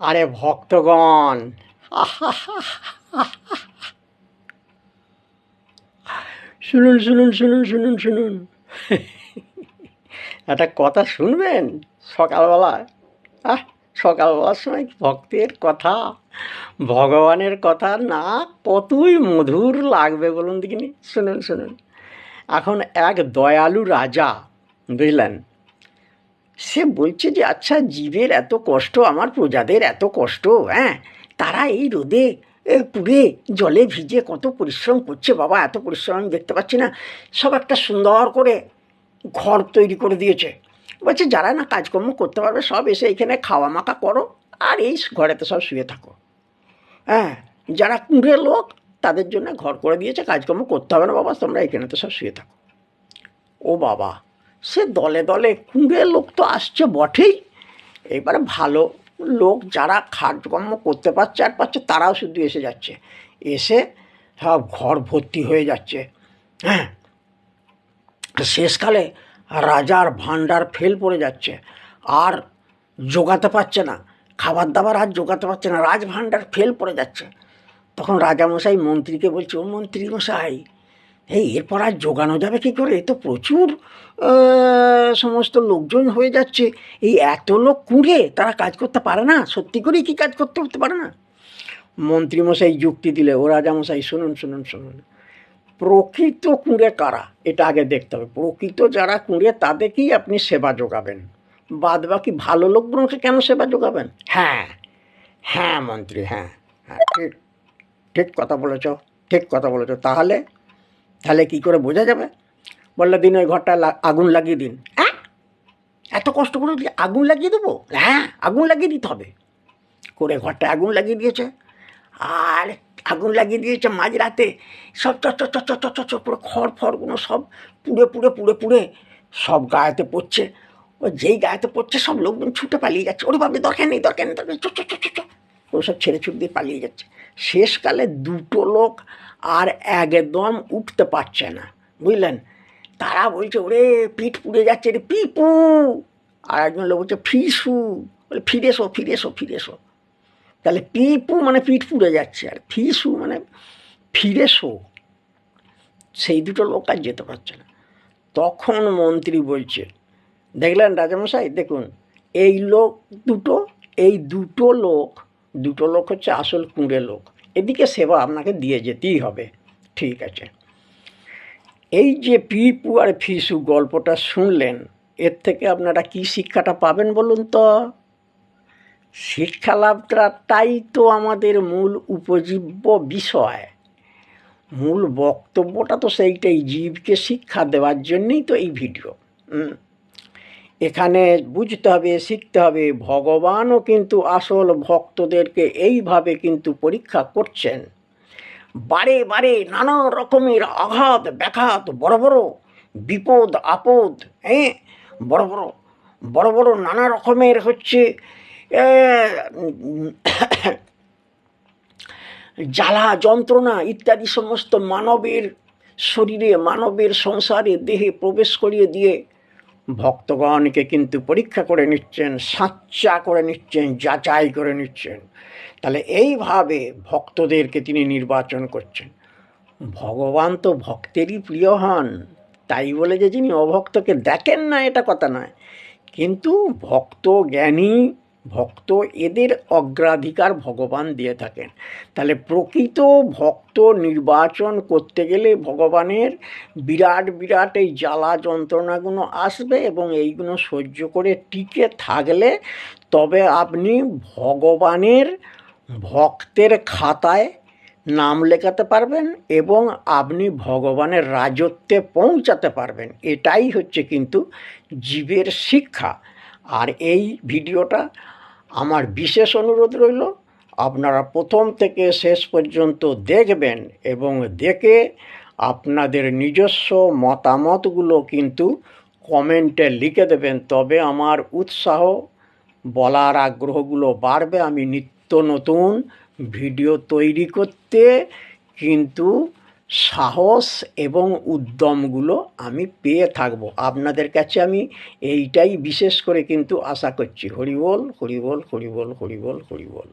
আরে ভক্তগণ, শুনুন শুনুন শুনুন শুনুন শুনুন, একটা কথা শুনবেন সকালবেলায়। আহ সকালবেলার সময় ভক্তের কথা, ভগবানের কথা না কতই মধুর লাগবে বলুন দেখিনি। শুনুন শুনুন। এখন এক দয়ালু রাজা, বুঝলেন, সে বলছে যে আচ্ছা, জীবের এত কষ্ট, আমার প্রজাদের এত কষ্ট, হ্যাঁ, তারা এই রোদে পুড়ে জলে ভিজে কত পরিশ্রম করছে বাবা, এত পরিশ্রম আমি দেখতে পাচ্ছি না। সব একটা সুন্দর করে ঘর তৈরি করে দিয়েছে। বলছে যারা না কাজকর্ম করতে পারবে সব এসে এখানে খাওয়া মাখা করো, আর এই ঘরেতে সব শুয়ে থাকো। হ্যাঁ, যারা কুঁড়ে লোক তাদের জন্য ঘর করে দিয়েছে, কাজকর্ম করতে হবে না বাবা, তোমরা এখানে তো সব শুয়ে থাকো। ও বাবা, সে দলে দলে কুঁড়ে লোক তো আসছে বটেই, এবারে ভালো লোক যারা কাজকর্ম করতে পারছে আর পারছে তারাও শুধু এসে যাচ্ছে, এসে সব ঘর ভর্তি হয়ে যাচ্ছে। হ্যাঁ, শেষকালে রাজার ভাণ্ডার ফেল পড়ে যাচ্ছে, আর জোগাতে পারছে না, খাবার দাবার আর জোগাতে পারছে না, রাজ ভাণ্ডার ফেল পড়ে যাচ্ছে। তখন রাজামশাই মন্ত্রীকে বলছে, ও মন্ত্রী মশাই, এরপর আর জোগানো যাবে কী করে? এ তো প্রচুর সমস্ত লোকজন হয়ে যাচ্ছে, এই এত লোক কুঁড়ে তারা কাজ করতে পারে না, সত্যি করেই কি কাজ করতে পারে না? মন্ত্রীমশাই যুক্তি দিলে, ও রাজামশাই শুনুন শুনুন শুনুন, প্রকৃত কুঁড়ে কারা এটা আগে দেখতে হবে। প্রকৃত যারা কুঁড়ে তাদেরকেই আপনি সেবা যোগাবেন, বাদ বাকি ভালো লোকগুলোকে কেন সেবা যোগাবেন? হ্যাঁ হ্যাঁ মন্ত্রী, হ্যাঁ হ্যাঁ, ঠিক ঠিক কথা বলেছ, ঠিক কথা বলেছ। তাহলে তাহলে কী করে বোঝা যাবে? বললে, দিন ওই ঘরটা আগুন লাগিয়ে দিন। হ্যাঁ, এত কষ্ট করে আগুন লাগিয়ে দেবো? হ্যাঁ, আগুন লাগিয়ে দিতে হবে। করে ঘরটা আগুন লাগিয়ে দিয়েছে, আর আগুন লাগিয়ে দিয়েছে মাঝরাতে, সব চট পুরো খড় ফড়গুলো সব পুড়ে পুড়ে পুড়ে পুড়ে সব গায়েতে পড়ছে। ও যেই গায়েতে পড়ছে সব লোকজন ছুটে পালিয়ে যাচ্ছে, ওরে ভাবে দরকার নেই দরকার নেই দরকার, ওসব ছেড়ে ছুট দিয়ে পালিয়ে যাচ্ছে। শেষকালে দুটো লোক আর একদম উঠতে পারছে না, বুঝলেন। তারা বলছে, ওরে পিঠ পুড়ে যাচ্ছে রে পিপু। আর একজন লোক বলছে ফিসু, বলে ফিরে এসো ফিরে এসো ফিরে এসো। তাহলে পিপু মানে পিঠ পুড়ে যাচ্ছে, আর ফিসু মানে ফিরে এসো। সেই দুটো লোক আর যেতে পারছে না। তখন মন্ত্রী বলছে, দেখলেন রাজামশাই, দেখুন এই লোক দুটো, এই দুটো লোক হচ্ছে আসল কুঁড়ে লোক, এদিকে সেবা আপনাকে দিয়ে যেতেই হবে। ঠিক আছে, এই যে পিপু আর ফিসু গল্পটা শুনলেন, এর থেকে আপনারা কি শিক্ষাটা পাবেন বলুন তো? শিক্ষা লাভটাই তো আমাদের মূল উপজীব্য বিষয়, মূল বক্তব্যটা তো সেইটাই, জীবকে শিক্ষা দেওয়ার জন্যই তো এই ভিডিও। এখানে বুঝতে হবে, শিখতে হবে, ভগবানও কিন্তু আসল ভক্তদেরকে এইভাবে কিন্তু পরীক্ষা করছেন। বারে বারে নানা রকমের আঘাত ব্যাঘাত, বড় বড় বিপদ আপদ, হ্যাঁ, বড় বড় বড় বড় নানা রকমের হচ্ছে জ্বালা যন্ত্রণা ইত্যাদি সমস্ত মানবের শরীরে, মানবের সংসারে, দেহে প্রবেশ করিয়ে দিয়ে ভক্তগণকে কিন্তু পরীক্ষা করে নিচ্ছেন, সাচ্চা করে নিচ্ছেন, যাচাই করে নিচ্ছেন। তাহলে এইভাবে ভক্তদেরকে তিনি নির্বাচন করছেন। ভগবান তো ভক্তেরই প্রিয় হন, তাই বলে যে যিনি অভক্তকে দেখেন না এটা কথা নয়, কিন্তু ভক্ত, জ্ঞানী ভক্ত, এদের অগ্রাধিকার ভগবান দিয়ে থাকেন। তাহলে প্রকৃত ভক্ত নির্বাচন করতে গেলে ভগবানের বিরাট বিরাট এই জ্বালা যন্ত্রণাগুলো আসবে, এবং এইগুলো সহ্য করে টিকে থাকলে তবে আপনি ভগবানের ভক্তের খাতায় নাম লেখাতে পারবেন এবং আপনি ভগবানের রাজত্বে পৌঁছাতে পারবেন। এটাই হচ্ছে কিন্তু জীবের শিক্ষা। আর এই ভিডিওটা আমার বিশেষ অনুরোধ রইল, আপনারা প্রথম থেকে শেষ পর্যন্ত দেখবেন এবং দেখে আপনাদের নিজস্ব মতামতগুলো কিন্তু কমেন্টে লিখে দেবেন, তবে আমার উৎসাহ, বলার আগ্রহগুলো বাড়বে। আমি নিত্য নতুন ভিডিও তৈরি করতে কিন্তু সাহস এবং উদ্যমগুলো আমি পেয়ে থাকবো। আপনাদের কাছে আমি এইটাই বিশেষ করে কিন্তু আশা করছি। হরি বল, হরি বল, হরি বল, হরি বল, হরি বল।